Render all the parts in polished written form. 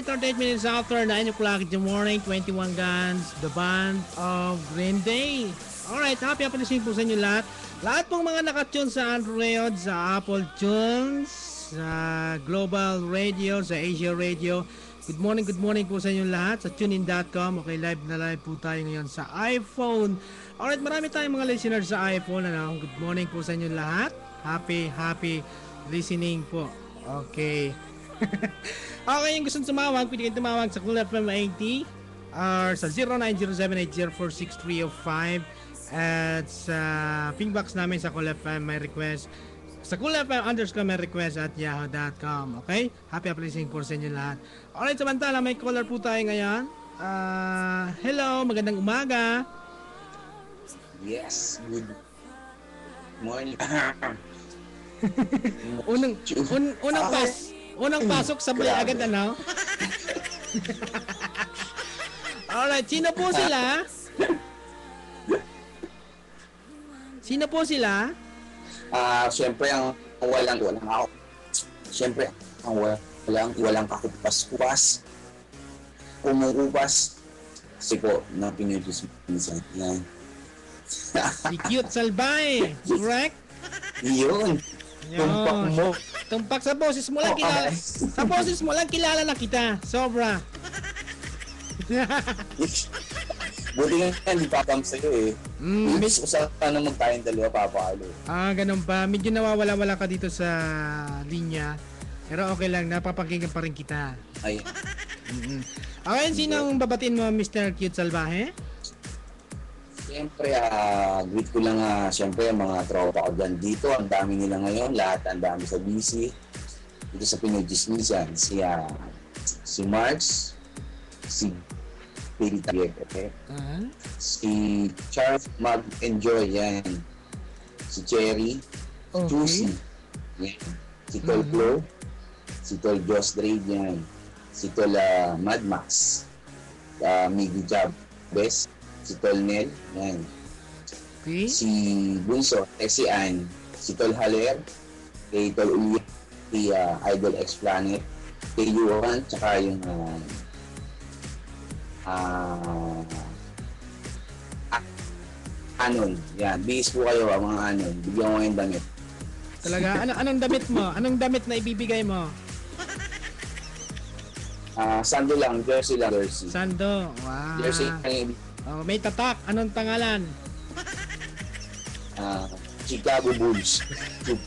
38 minutes after 9 o'clock in the morning, 21 Guns, the band of Green Day. Alright, happy listening po sa inyo lahat. Lahat pong mga nakatune sa Android, sa Apple Tunes, sa Global Radio, sa Asia Radio. Good morning po sa inyo lahat sa tunein.com. Okay, live na live po tayo ngayon sa iPhone. Alright, marami tayong mga listeners sa iPhone. Ano? Good morning po sa inyo lahat. Happy listening po. Okay. Okay, yung gustong tumawag, pwede kayong tumawag sa Cool FM 80 or sa 0907804635 at sa pingbox namin sa Cool FM may request sa Cool FM _ may request at yahoo.com. Okay? Happy listening po sa inyo lahat. Alright, samantala may caller po tayo ngayon. Hello, magandang umaga. Yes, good morning. Unang pasok sabay agad ano? Alright, sino po sila? Siyempre ang walang ako. Siyempre ang walang kakupas-kupas. Umuupas. Kasi po, na pinudus minsan. Yan. Si Cute Salbay, correct? Yun. Tumpak mo. Tumpak sa boses mo lang kilala. Sa boses mo lang kilala na kita. Sobra. Buti nga hindi papam sa'yo eh. Usapan naman tayong dalawa papalo. Ganun pa. Medyo nawawala-wala ka dito sa linya. Pero okay lang, napapakinggan pa rin kita. Ay. Okay, sinong babatiin mo, Mr. Cute Salvaje? Siyempre, greet ko lang siyempre mga tropa ko dyan dito. Ang dami nila ngayon, lahat ang dami sa BC. Dito sa Pinoy Chismisan, si Marx, si Perita Yepe, si Charles Mag-Enjoy, yan. Si Cherry, si Juicy, yan. Si Tol Flo, si Tol Joss Drade, yan. Si Tol Mad Max, Miggy Jabez, si Tol Nel, yan. Okay. Si Bunso, si Ann, si Tol Haler, kay Tol Uy, si Idol X Planet, kay Yuan, tsaka yung Anon. Yan, bihis po kayo mga Anon. Bigyan ko yung damit. Talaga? Anong damit mo? Anong damit na ibibigay mo? Sando lang, jersey lang, jersey. Sando, wow. Jersey may tatak. Anong pangalan? Chicago Bulls. Chup.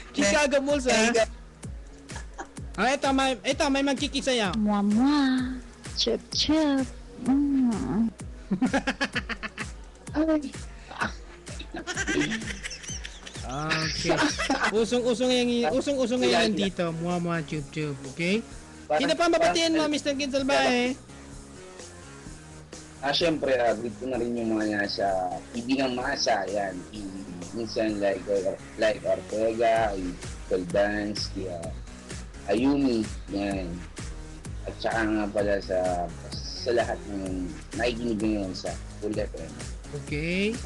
Chicago Bulls, ito may magkikik sa'yo. Mwah. Chup. Ay. Okay. Usong-usong ngayon dito. Mwah, chup. Okay? Sino pa mabatiin mo, Mr. Cute Salvaje? Siyempre, greet ko na rin yung mga nasa ibinang masa, yan. Minsan like Ortega, Tol Dance, Ayumi, yan. At saka nga pala sa lahat ng nakikinig ngayon sa Cool FM. Okay.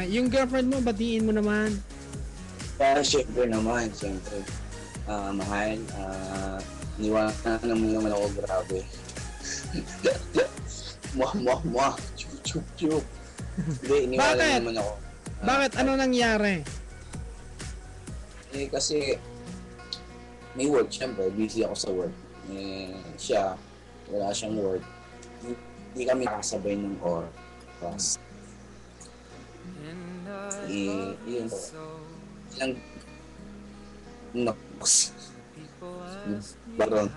Yung girlfriend mo, batiin mo naman. Siyempre, mahal, niwanan mo naman ako, grabe. Muah. Chup. Hindi, niwanan naman ako. Bakit? Ano nangyari? Kasi may work, siyempre, busy ako sa work. Siya, wala siyang work. Hindi kami nakasabay ng oras. Yun po. Ilang noks. Baron.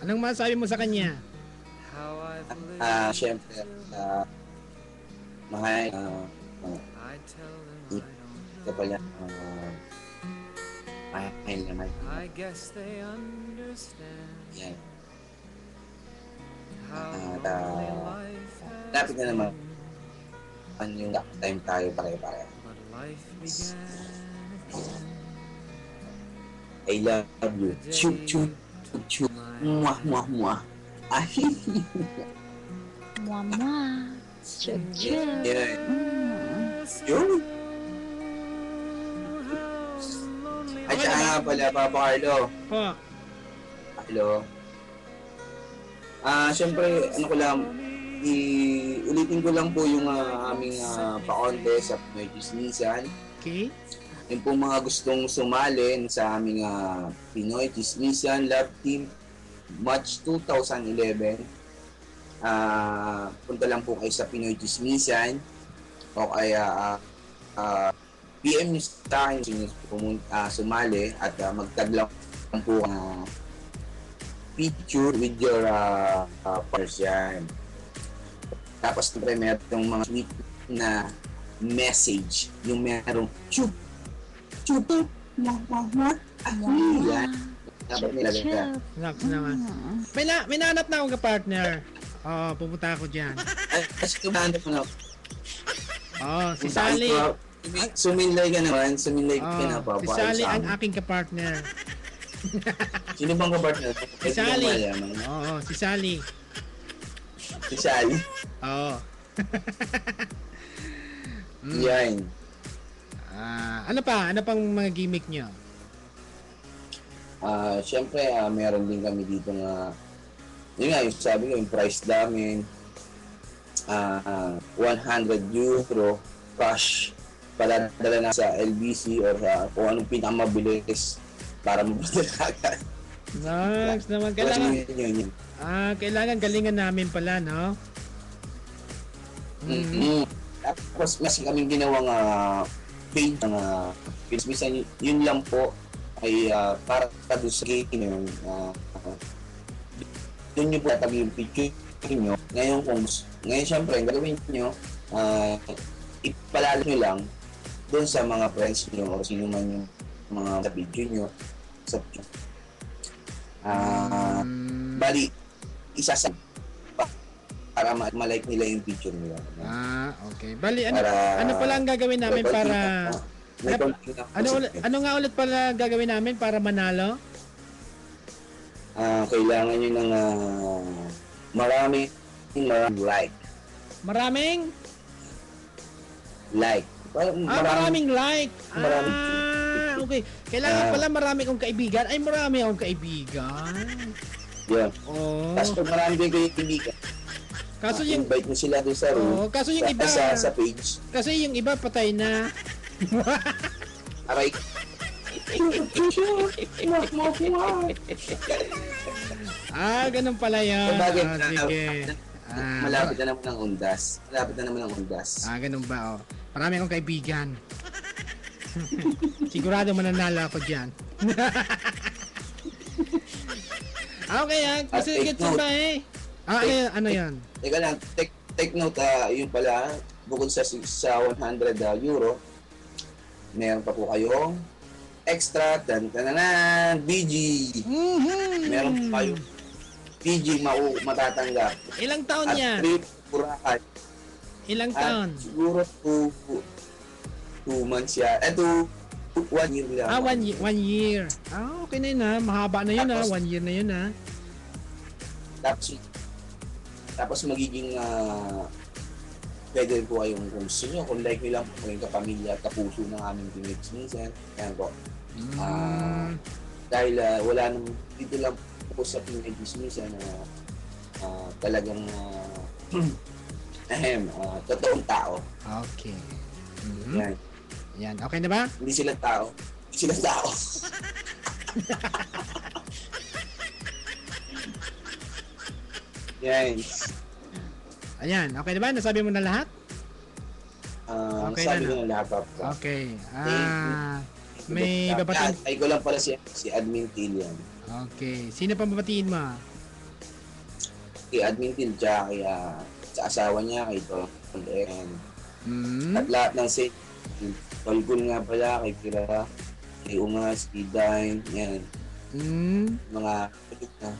Anong masabi mo sa kanya? Siyempre, mahal, ito pala, mahal naman. Yan. Lapit na naman. Yung time tayo pare-pare. I love you. Chup. Muah. Ay. Mwah. Chup. Yeah. Yun. At nga pala, Papa Carlo. Po. Hello. Siyempre, ano ko lang, ulitin ko lang po yung aming pa-contest sa Pinoy Chismisan. Okay. Yung po mga gustong sumali sa aming Pinoy Chismisan Love Team March 2011. Punta lang po kayo sa Pinoy Chismisan o kaya PM nyo sa akin kung sumali at magtag lang po picture with your partners yan. Tapos siyempre merong mga sweet na message. Yung merong chup, chup, yan. Dapat nilagay ka. Relax naman. May nahanap na akong ka-partner. Pupunta ako dyan. Kasi tumahanap mo na. Si Sally. Sumilay ka naman. Sumilay ka na pa. Si Sally ang aking ka-partner. Sino bang ka-partner? Si Sally. Si Sally. Si Sally? Oo. Yan. Ano pa? Ano pang mga gimmick nyo? Siyempre, meron din kami dito nga, yun nga, yung sabi ko, yung price namin, 100 euro cash para dala na sa LBC or kung anong pinakamabilis para mapadala agad. Nice naman. Yun. Kailangan galingan namin pala, no? Tapos mas kaming ginawang page ng Chismisan, yun lang po ay para doon sa game yun. Doon nyo po tatabi yung picture nyo. Ngayon syempre, ang gagawin nyo, ipalalo nyo lang doon sa mga friends nyo o sino man yung mga sa video nyo. Bali, isa sa para ma-like nila yung picture nila. Okay. Bali, ano pala ang gagawin namin para... Ano nga ulit pala gagawin namin para manalo? Kailangan nyo ng maraming like. Maraming like. Maraming like. Okay. Kailangan pala marami kong kaibigan. Ay, marami akong kaibigan. Yeah. Tapos pag marami kayong kaibigan, kaso yung invite mo sila doon sa room. Kaso yung iba sa page. Kasi yung iba patay na. Aray. Ganun pala yan. Sige. Malapit na naman ang undas. Ganun ba, Marami akong kaibigan. Sigurado mananalo ako dyan. Okay, kasi gets ba ano yan? Teka lang, take note, yung pala, bukod sa 100 euro, meron pa po kayong extra, BG. Meron pa kayong BG matatanggap. Ilang taon yan? At trip, Boracay. Ilang taon? Siguro 2 months yan. 1 year lang. 1 year. Okay na yun Mahaba na yun 1 year na yun Tapos magiging pwede po kayong kung gusto nyo, kung like nyo lang po yung kapamilya at kapuso ng aming Chismisan. Yan po. Dahil wala nang dito lang po sa Chismisan na talagang totoong tao. Okay. Yan. Okay na ba? Hindi sila tao. Yan. Ayan, okay na ba? Nasabi mo na lahat? Okay sabi ko na lahat pa. Okay. May babatiin. Ay ko lang pala si Admin Till yan. Okay. Sino pang babatiin mo? Kay Admin Till, tsaka kay sa asawa niya, kay Tol and at lahat ng Tolgul nga pala, kay Kira, kay Ungas, kay Dine, yan.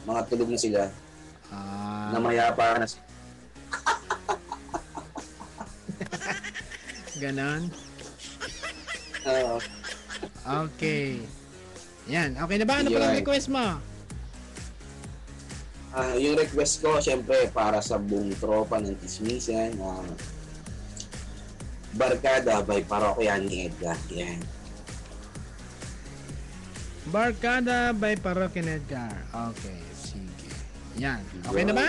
Mga tulog na sila. Namayapa na sila. Ganon. Okay. Yan. Okay na ba? Ano palang request mo? Yung request ko, syempre, para sa buong tropa ng Chismisan, Barkada by Parokya ni Edgar. Yan. Barkada by Parok and Edgar. Okay, sige. Yan. Okay na ba?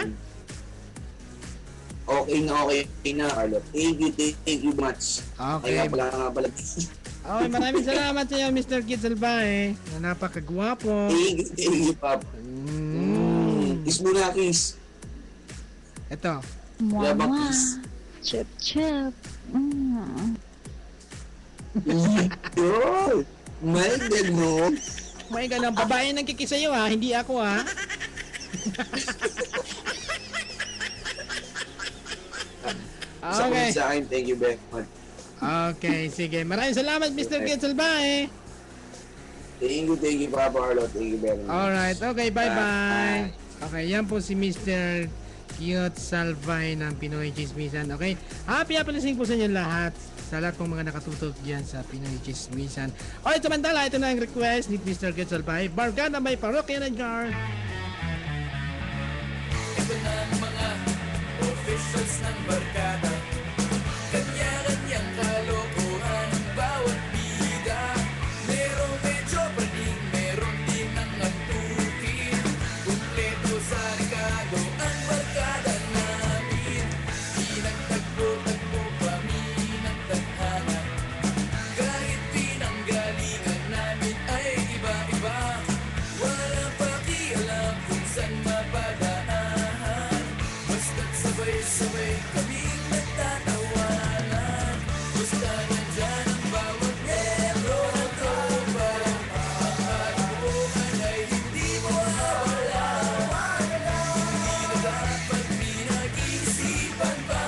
Okay na, Carlo. Thank you much. Okay. Kaya pala nga pala. Okay, maraming salamat sa iyo, Mr. Kid Salvae. Na napakagwapo. Thank you, Pop. Kiss mo na, kiss. Ito. Mwah, Yabang mwah. kiss. Chip, chip. Yun! May gano'n. May ganun. Babae nang kikis sa'yo ha. Hindi ako ha. Sa Okay. sa akin, thank you very much. Okay, sige. Maraming salamat, Mr. Kid Salvae. Thank you, Papa Carlo. Thank you very much. Alright, okay, bye-bye. Okay, yan po si Mr. Cute Salvae ng Pinoy Chismisan. Okay, happy listening po sa inyo lahat. Sa lahat pong mga nakatutok dyan sa Pinoy Chismisan. Okay, samantala, ito na ang request ni Mr. Cute Salvae. Barkada may Parokya na jar. Ito na ang mga officials ng barkada. Kanya-kanyang kalokohan ang bawat bida. Merong medyo praning, meron din ang antukin. Kumpleto sa rekado ang barkada namin. Pinagtagpo-tagpo kami ng tadhana. Kahit pinanggalingan namin ay iba-iba. Walang pakialam kung saan mapadaahan. Basta't sabay-sabay kaming nagtatawanan. Basta nandyan ang bawat metro ng tropa. Ang kalokohan ay hindi mo mawala. Hindi na dapat pinag-iisipan pa.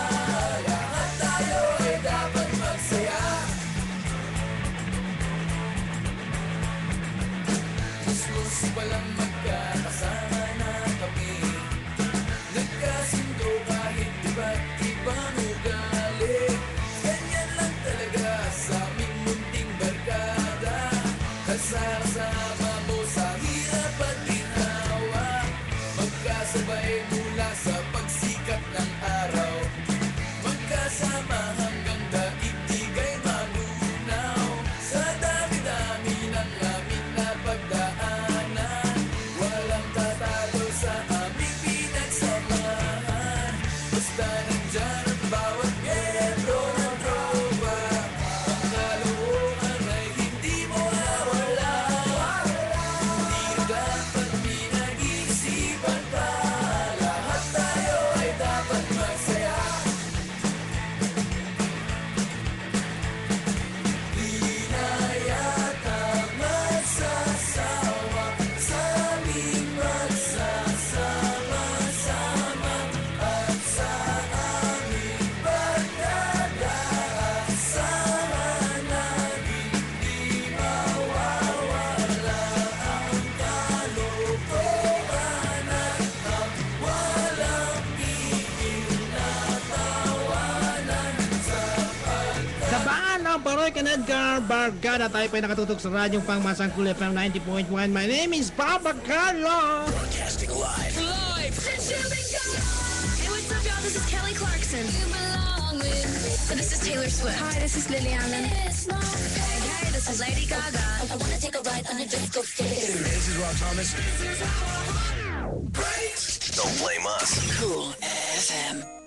Lahat tayo ay dapat magsaya. Gusto palang magkakasama na kami. Nagkasundo kahit iba't ibang ugali. Ganyan lang talaga sa aming munting barkada. Kasama mo sa hirap at ginawa. Magkasabay mula sa pagsikat ng araw. Magkasama hanggang daigdig ay malunaw. Sa dami-dami ng aming napagdaanan. Walang tatalo sa aming pinagsamahan. Basta nandyan ang bawat miyembro ng tropa. Ang kalokohan ay hindi mo mawala. Hindi na dapat pinag-iisipan pa. Lahat tayo ay dapat magsaya. Di na yata magsasawa sa aming magsasama-sama. At sa aming pagdadasama namin di mawawala ang kalokohan at ang walang pigil na tawanan sa Sabaan ang Parokya and Edgar. Barkada tayo pa nakatutok sa radyong Pangmasang Cool FM 90.1. My name is Papa Carlo. Hey, what's up, y'all? This is Kelly Clarkson. This is Taylor Swift. Hi, this is Lily Allen. Hey, this is Lady Gaga. I wanna take a ride on a disco stick. This is Rob Thomas. Don't blame us. Cool FM.